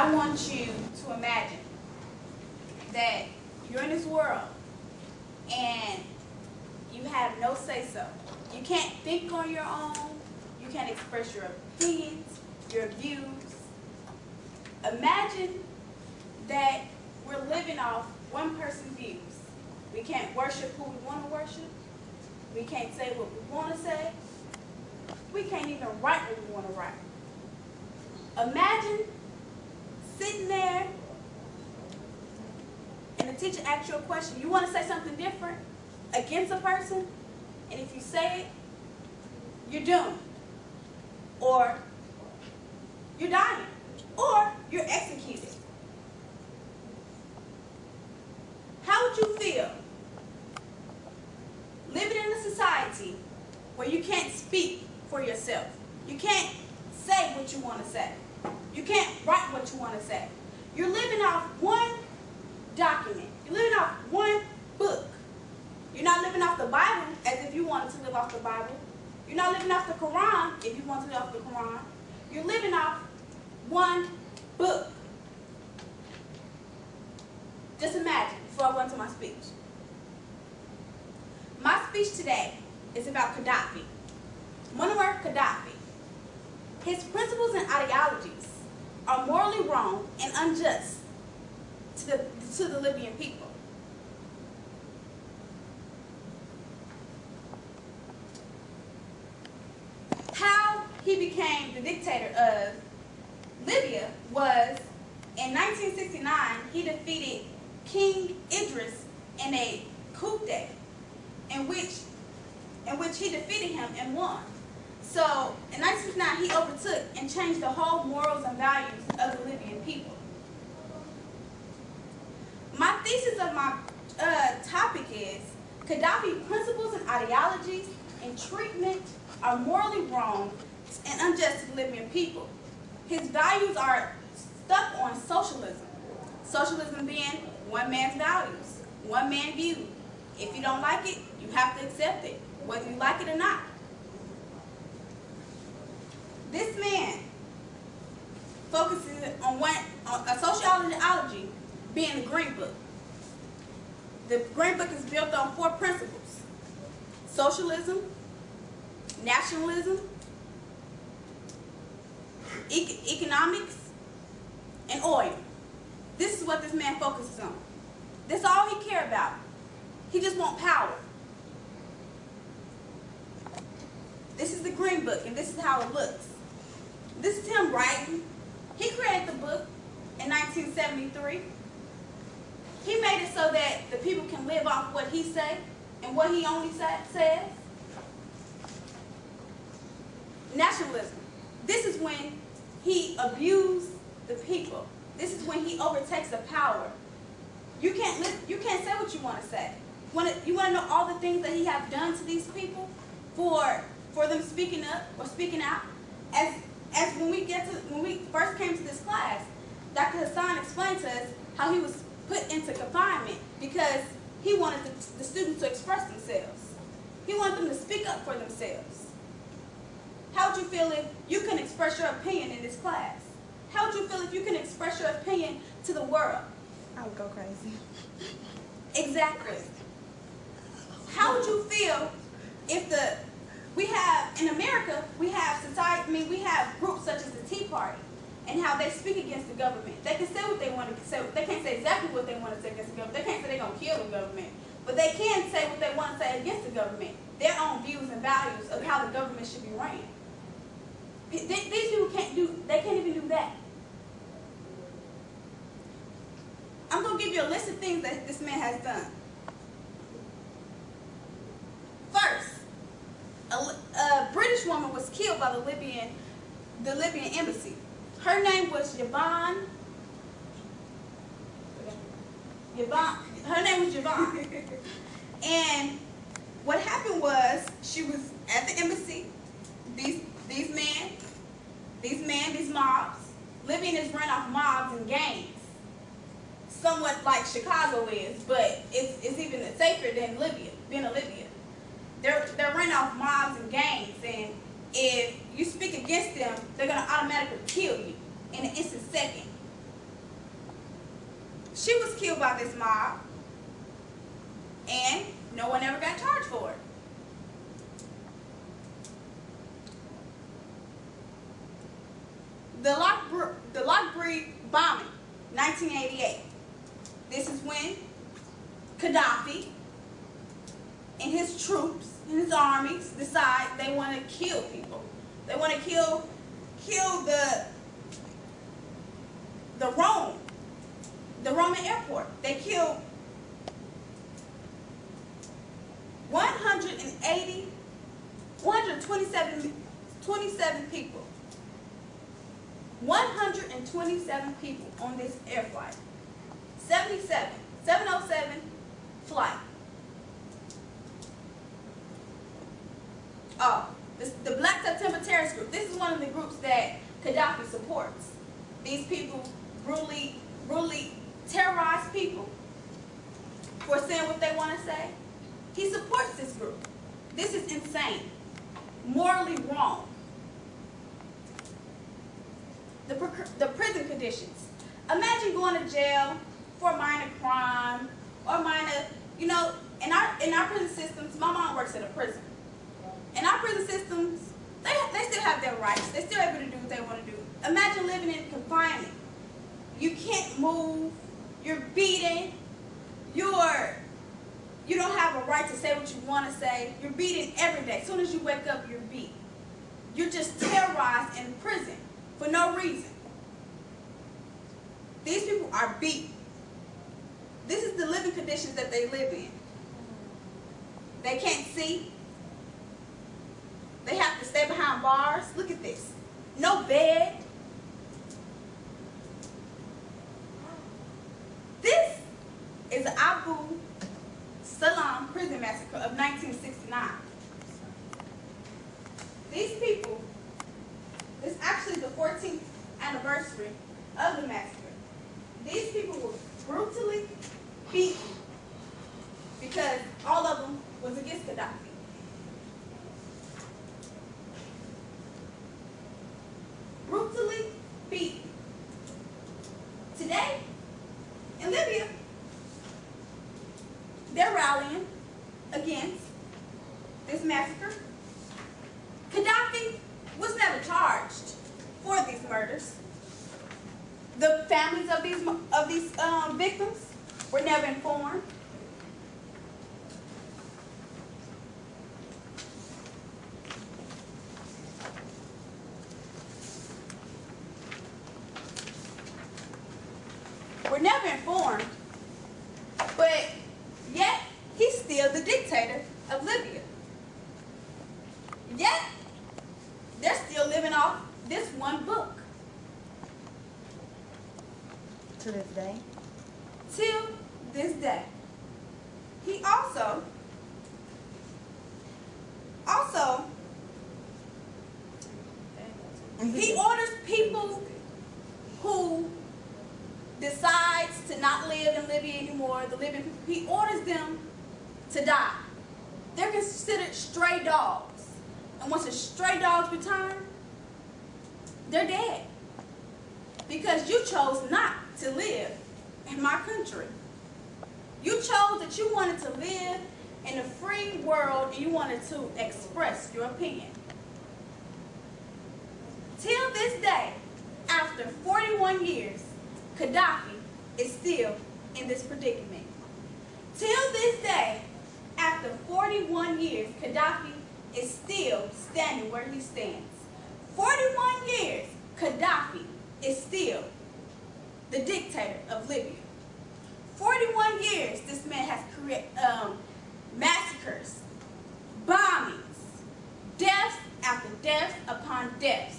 I want you to imagine that you're in this world and you have no say-so. You can't think on your own. You can't express your opinions, your views. Imagine that we're living off one person's views. We can't worship who we want to worship. We can't say what we want to say. We can't even write what we want to write. Imagine sitting there and the teacher asks you a question. You want to say something different against a person, and if you say it, you're doomed. Or you're dying. Or you're executed. How would you feel living in a society where you can't speak for yourself? You can't say what you want to say. You can't write what you want to say. You're living off one document. You're living off one book. You're not living off the Bible as if you wanted to live off the Bible. You're not living off the Quran if you want to live off the Quran. You're living off one book. Just imagine, before I go into my speech. My speech today is about Qaddafi. Muammar Qaddafi. His principles and ideologies are morally wrong and unjust to the Libyan people. How he became the dictator of Libya was in 1969, he defeated King Idris in a coup d'etat in which he defeated him and won. So in 1969, he overtook and changed the whole morals and values of the Libyan people. My thesis of my topic is Qaddafi's principles and ideologies and treatment are morally wrong and unjust to the Libyan people. His values are stuck on socialism. Socialism being one man's values, one man's view. If you don't like it, you have to accept it, whether you like it or not. This man focuses on a sociology being the Green Book. The Green Book is built on 4 principles: socialism, nationalism, economics, and oil. This is what this man focuses on. This is all he cares about. He just wants power. This is the Green Book, and this is how it looks. This is him writing. He created the book in 1973. He made it so that the people can live off what he says and what he only says. Nationalism. This is when he abused the people. This is when he overtakes the power. You can't say what you want to say. You want to know all the things that he has done to these people for them speaking up or speaking out. As when we first came to this class, Dr. Hasan explained to us how he was put into confinement because he wanted the students to express themselves. He wanted them to speak up for themselves. How would you feel if you can express your opinion in this class? How would you feel if you can express your opinion to the world? I would go crazy. Exactly. How would you feel if in America, we have we have groups such as the Tea Party and how they speak against the government. They can say what they want to say. They can't say exactly what they want to say against the government. They can't say they're going to kill the government. But they can say what they want to say against the government. Their own views and values of how the government should be ran. These people they can't even do that. I'm going to give you a list of things that this man has done. First, a British woman was killed by the Libyan embassy. Her name was Yvonne. Her name was Yvonne. And what happened was she was at the embassy. These mobs. Libya is run off mobs and gangs. Somewhat like Chicago is, but it's even safer than Libya, being a Libya. They're run off mobs and gangs, and if you speak against them, they're going to automatically kill you in an instant second. She was killed by this mob, and no one ever got charged for it. The Lockbreed bombing, 1988. This is when Qaddafi and his troops and his armies decide they want to kill people. They want to kill the Roman airport. They killed 127 people. 127 people on this air flight. 707 flight. Oh, the Black September terrorist group. This is one of the groups that Qaddafi supports. These people brutally terrorize people for saying what they want to say. He supports this group. This is insane. Morally wrong. The prison conditions. Imagine going to jail for a minor crime or minor, in our prison systems. My mom works at a prison. In our prison systems, they still have their rights. They're still able to do what they want to do. Imagine living in confinement. You can't move. You're beaten. You don't have a right to say what you want to say. You're beaten every day. As soon as you wake up, you're beat. You're just terrorized in prison for no reason. These people are beat. This is the living conditions that they live in. They can't see. They have to stay behind bars. Look at this. No bed. This is the Abu Salam prison massacre of 1969. These people, this is actually the 14th anniversary of the massacre. These people were brutally beaten because all of them was against Qaddafi. Brutally beaten. Today, in Libya, they're rallying against this massacre. Qaddafi was never charged for these murders. The families of these victims were never informed. We're never informed, but yet he's still the dictator of Libya. Yet they're still living off this one book. To this day? Till this day. He also he orders people who decides to not live in Libya anymore, the Libyan people, he orders them to die. They're considered stray dogs. And once a stray dog's return, they're dead. Because you chose not to live in my country. You chose that you wanted to live in a free world and you wanted to express your opinion. Till this day, after 41 years, Qaddafi is still in this predicament. Till this day, after 41 years, Qaddafi is still standing where he stands. 41 years, Qaddafi is still the dictator of Libya. 41 years, this man has created massacres, bombings, deaths after deaths upon deaths.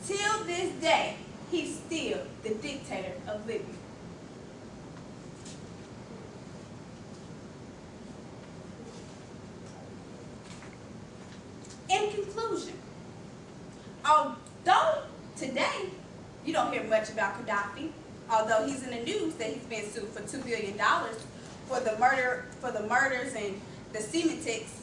Till this day, he's still the dictator of Libya. In conclusion, although today you don't hear much about Qaddafi, although he's in the news that he's been sued for $2 billion for the murders and the semantics